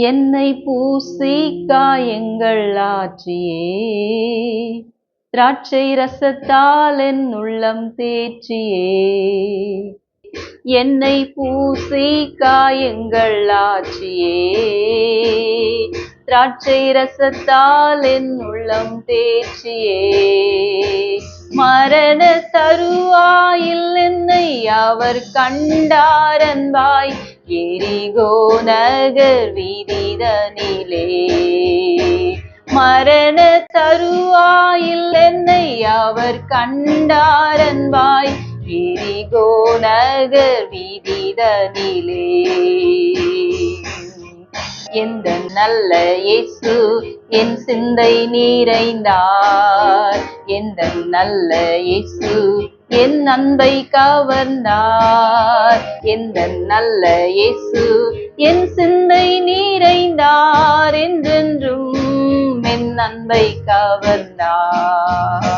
என்னை பூசி காயங்கள் ஆற்றியே, திராட்சை ரசத்தால் என் உள்ளம் தேற்றியே. என்னை பூசி காயங்கள் ஆற்றியே, திராட்சை ரசத்தால் என் உள்ளம் தேற்றியே. மரண தருவாயில் என்னை அவர் கண்டார் அன்பாய், எரிகோ நகர் வீதிதனிலே. மரண தருவாயில் என்னை அவர் கண்டார் அன்பாய், எரிகோ நகர் வீதிதனிலே. எந்த நல்ல இயேசு என் சிந்தை நிறைந்தார், எந்த நல்ல இயேசு என் அன்பை கவர்ந்தார். எந்த நல்ல இயேசு என் சிந்தை நிறைந்தார், என்றென்றும் என் அன்பை கவர்ந்தார்.